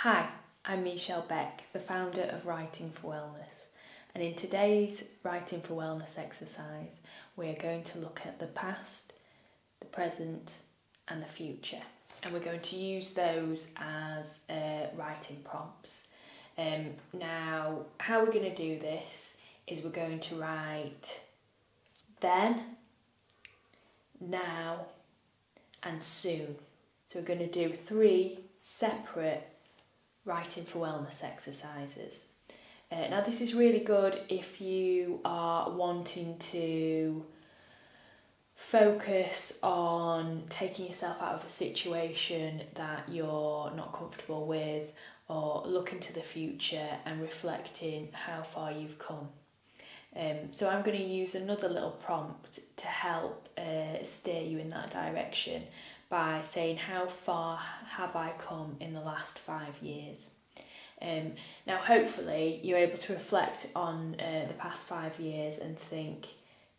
Hi, I'm Michelle Beck, the founder of Writing for Wellness, and in today's Writing for Wellness exercise we are going to look at the past, the present and the future, and we're going to use those as writing prompts. Now, how we're going to do this is we're going to write then, now and soon. So we're going to do 3 separate Writing for Wellness exercises. Now this is really good if you are wanting to focus on taking yourself out of a situation that you're not comfortable with, or looking to the future and reflecting how far you've come. So I'm going to use another little prompt to help steer you in that direction by saying, how far have I come in the last 5 years? Now hopefully you're able to reflect on the past 5 years and think,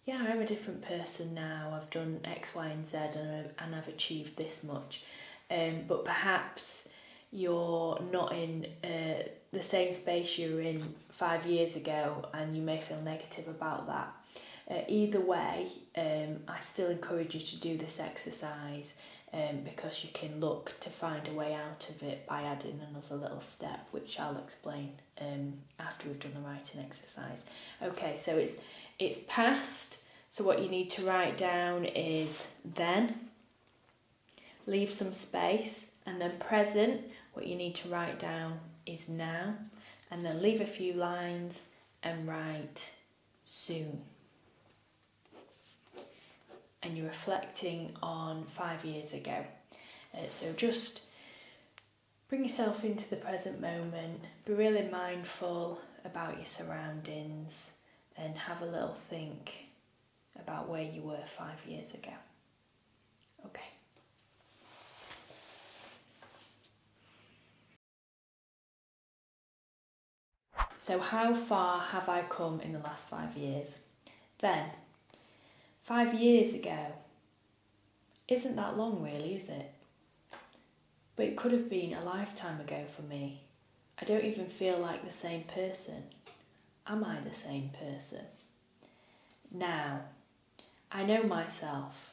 yeah, I'm a different person now, I've done X, Y and Z and I've achieved this much. But perhaps you're not in the same space you were in 5 years ago and you may feel negative about that. Either way, I still encourage you to do this exercise because you can look to find a way out of it by adding another little step, which I'll explain after we've done the writing exercise. Okay, so it's past, so what you need to write down is then, leave some space, and then present, what you need to write down is now, and then leave a few lines and write soon. And you're reflecting on 5 years ago. So just bring yourself into the present moment, be really mindful about your surroundings and have a little think about where you were 5 years ago. Okay. So how far have I come in the last 5 years? Then, 5 years ago isn't that long really, is it? But it could have been a lifetime ago for me. I don't even feel like the same person. Am I the same person? Now, I know myself.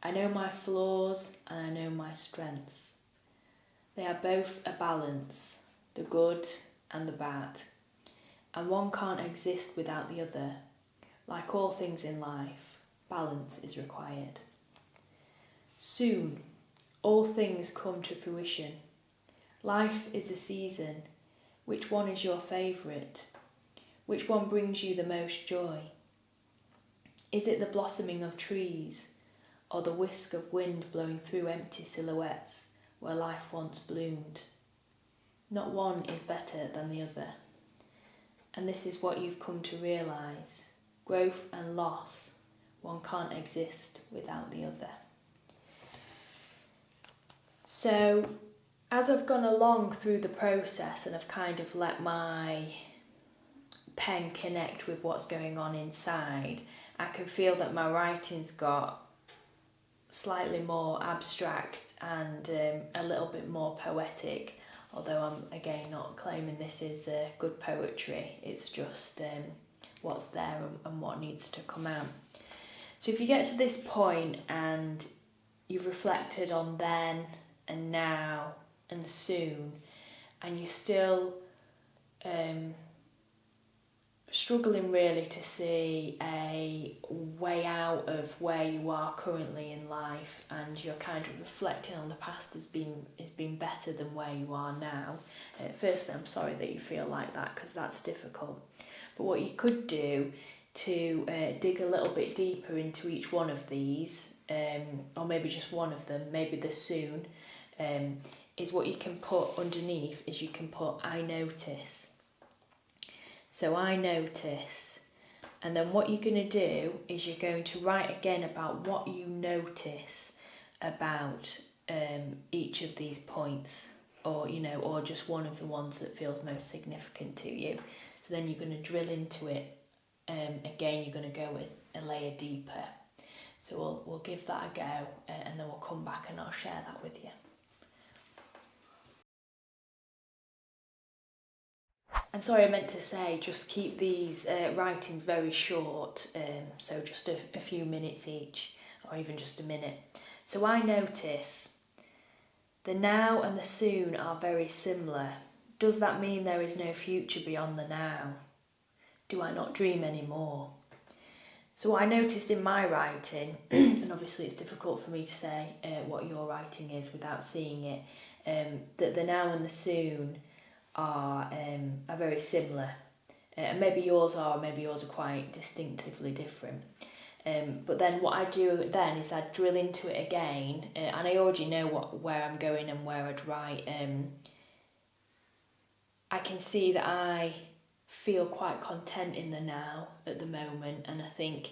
I know my flaws and I know my strengths. They are both a balance, the good and the bad. And one can't exist without the other. Like all things in life, balance is required. Soon, all things come to fruition. Life is a season. Which one is your favourite? Which one brings you the most joy? Is it the blossoming of trees, or the whisk of wind blowing through empty silhouettes where life once bloomed? Not one is better than the other. And this is what you've come to realise. Growth and loss, one can't exist without the other. So, as I've gone along through the process and I've kind of let my pen connect with what's going on inside, I can feel that my writing's got slightly more abstract and a little bit more poetic, although I'm again not claiming this is good poetry, it's just what's there and what needs to come out. So if you get to this point and you've reflected on then and now and soon, and you're still struggling really to see a way out of where you are currently in life, and you're kind of reflecting on the past as being better than where you are now. Firstly, I'm sorry that you feel like that, because that's difficult. But what you could do to dig a little bit deeper into each one of these, or maybe just one of them, maybe the soon, is what you can put underneath is you can put I notice. So I notice, and then what you're going to do is you're going to write again about what you notice about each of these points, or or just one of the ones that feels most significant to you. So then you're going to drill into it. Again, you're going to go a layer deeper. So we'll give that a go, and then we'll come back and I'll share that with you. And sorry, I meant to say, just keep these writings very short, so just a few minutes each, or even just a minute. So I notice the now and the soon are very similar. Does that mean there is no future beyond the now? Do I not dream anymore? So what I noticed in my writing, and obviously it's difficult for me to say what your writing is without seeing it, that the now and the soon are very similar. And maybe yours are quite distinctively different. But then what I do then is I drill into it again, and I already know where I'm going and where I'd write. I can see that I feel quite content in the now at the moment, and I think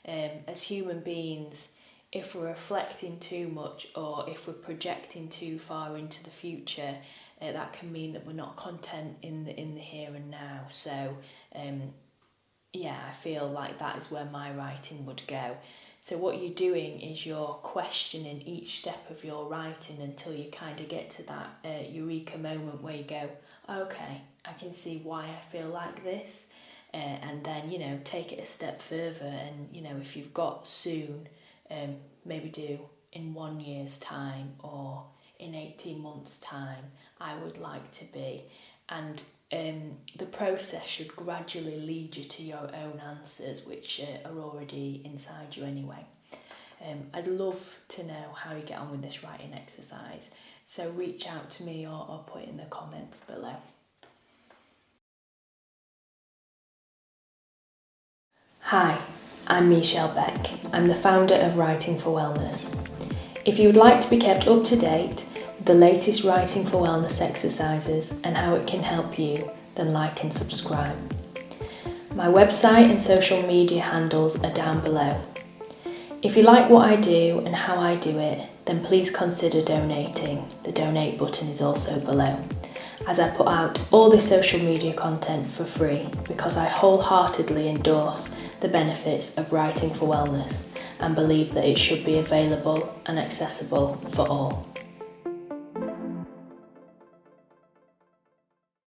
as human beings, if we're reflecting too much or if we're projecting too far into the future, that can mean that we're not content in the here and now. So I feel like that is where my writing would go. So what you're doing is you're questioning each step of your writing until you kind of get to that eureka moment where you go, okay, I can see why I feel like this, and then take it a step further, and if you've got soon, maybe do in 1 year's time or in 18 months' time, I would like to be. And the process should gradually lead you to your own answers, which are already inside you anyway. I'd love to know how you get on with this writing exercise, so reach out to me or put it in the comments below. Hi, I'm Michelle Beck. I'm the founder of Writing for Wellness. If you would like to be kept up to date with the latest Writing for Wellness exercises and how it can help you, then like and subscribe. My website and social media handles are down below. If you like what I do and how I do it, then please consider donating. The donate button is also below, as I put out all this social media content for free because I wholeheartedly endorse the benefits of writing for wellness and believe that it should be available and accessible for all.